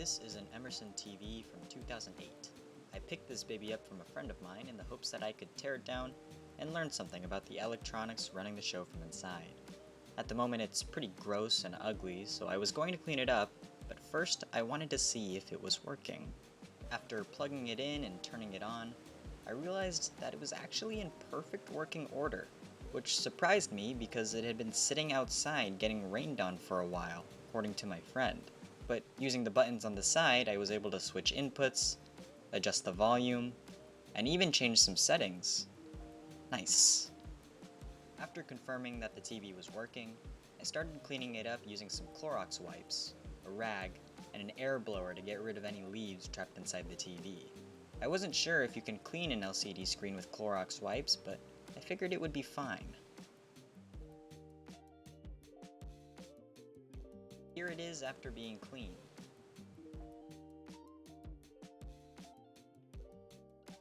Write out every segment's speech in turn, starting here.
This is an Emerson TV from 2008. I picked this baby up from a friend of mine in the hopes that I could tear it down and learn something about the electronics running the show from inside. At the moment it's pretty gross and ugly, so I was going to clean it up, but first I wanted to see if it was working. After plugging it in and turning it on, I realized that it was actually in perfect working order, which surprised me because it had been sitting outside getting rained on for a while, according to my friend. But using the buttons on the side, I was able to switch inputs, adjust the volume, and even change some settings. Nice. After confirming that the TV was working, I started cleaning it up using some Clorox wipes, a rag, and an air blower to get rid of any leaves trapped inside the TV. I wasn't sure if you can clean an LCD screen with Clorox wipes, but I figured it would be fine. Here it is after being cleaned.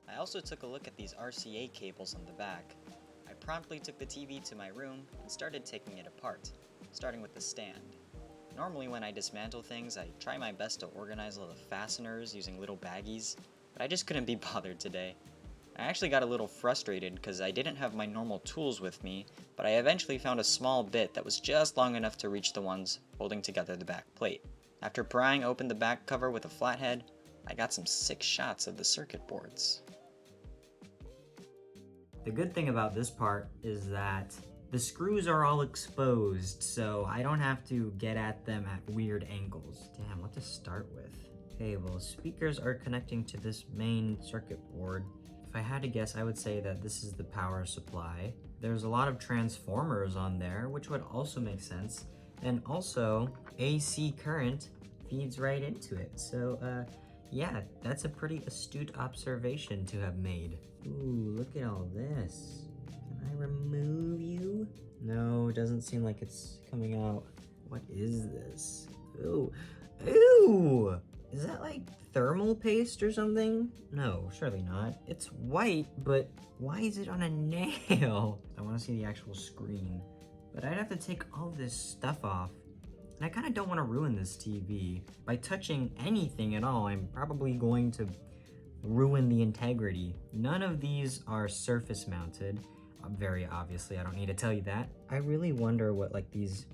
I also took a look at these RCA cables on the back. I promptly took the TV to my room and started taking it apart, starting with the stand. Normally when I dismantle things, I try my best to organize all the fasteners using little baggies, but I just couldn't be bothered today. I actually got a little frustrated because I didn't have my normal tools with me, but I eventually found a small bit that was just long enough to reach the ones holding together the back plate. After prying open the back cover with a flathead, I got some sick shots of the circuit boards. The good thing about this part is that the screws are all exposed, so I don't have to get at them at weird angles. Damn, what to start with? Okay, well, speakers are connecting to this main circuit board. If I had to guess, I would say that this is the power supply. There's a lot of transformers on there, which would also make sense. And also, AC current feeds right into it. So, yeah, that's a pretty astute observation to have made. Ooh, look at all this. Can I remove you? No, it doesn't seem like it's coming out. What is this? Ooh, ew! Is that like thermal paste or something? No, surely not. It's white, but why is it on a nail? I want to see the actual screen. But I'd have to take all this stuff off. And I kind of don't want to ruin this TV. By touching anything at all, I'm probably going to ruin the integrity. None of these are surface mounted. Very obviously, I don't need to tell you that. I really wonder what like these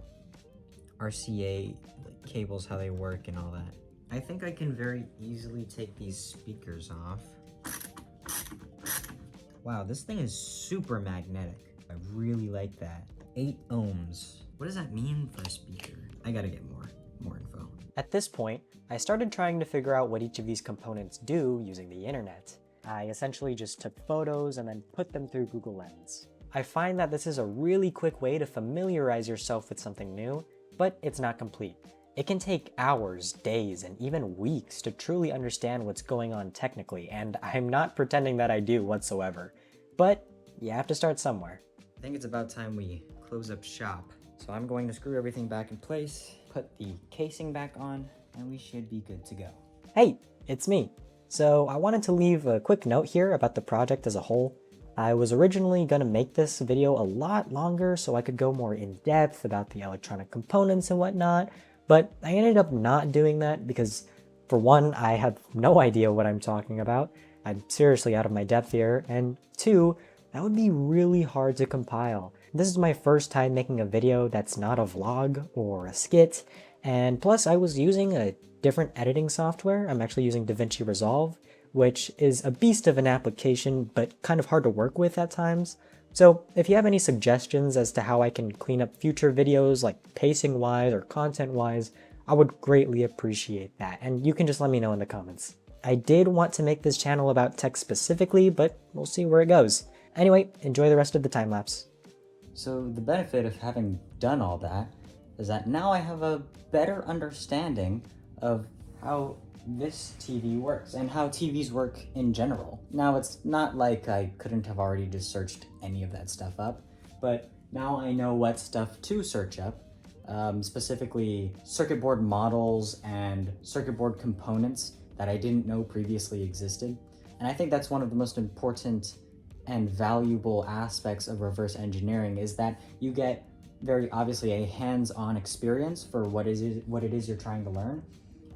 RCA cables, how they work and all that. I think I can very easily take these speakers off. Wow, this thing is super magnetic. I really like that. 8 ohms. What does that mean for a speaker? I gotta get more info. At this point, I started trying to figure out what each of these components do using the internet. I essentially just took photos and then put them through Google Lens. I find that this is a really quick way to familiarize yourself with something new, but it's not complete. It can take hours, days, and even weeks to truly understand what's going on technically, and I'm not pretending that I do whatsoever. But you have to start somewhere. I think it's about time we close up shop. So I'm going to screw everything back in place, put the casing back on, and we should be good to go. Hey, it's me. So I wanted to leave a quick note here about the project as a whole. I was originally going to make this video a lot longer so I could go more in depth about the electronic components and whatnot, but I ended up not doing that because, for one, I have no idea what I'm talking about. I'm seriously out of my depth here, and two, that would be really hard to compile. This is my first time making a video that's not a vlog or a skit, and plus I was using a different editing software. I'm actually using DaVinci Resolve, which is a beast of an application, but kind of hard to work with at times. So if you have any suggestions as to how I can clean up future videos, like pacing-wise or content-wise, I would greatly appreciate that, and you can just let me know in the comments. I did want to make this channel about tech specifically, but we'll see where it goes. Anyway, enjoy the rest of the time-lapse. So the benefit of having done all that is that now I have a better understanding of how this TV works and how TVs work in general. Now it's not like I couldn't have already just searched any of that stuff up, but now I know what stuff to search up, specifically circuit board models and circuit board components that I didn't know previously existed. And I think that's one of the most important and valuable aspects of reverse engineering is that you get very obviously a hands-on experience for what it is you're trying to learn,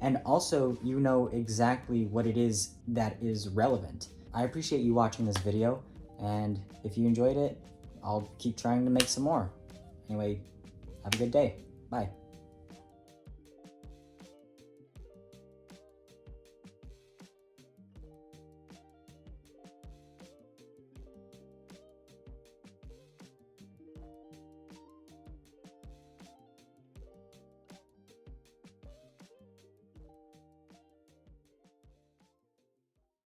And also, you know exactly what it is that is relevant. I appreciate you watching this video, and if you enjoyed it, I'll keep trying to make some more. Anyway, have a good day. Bye.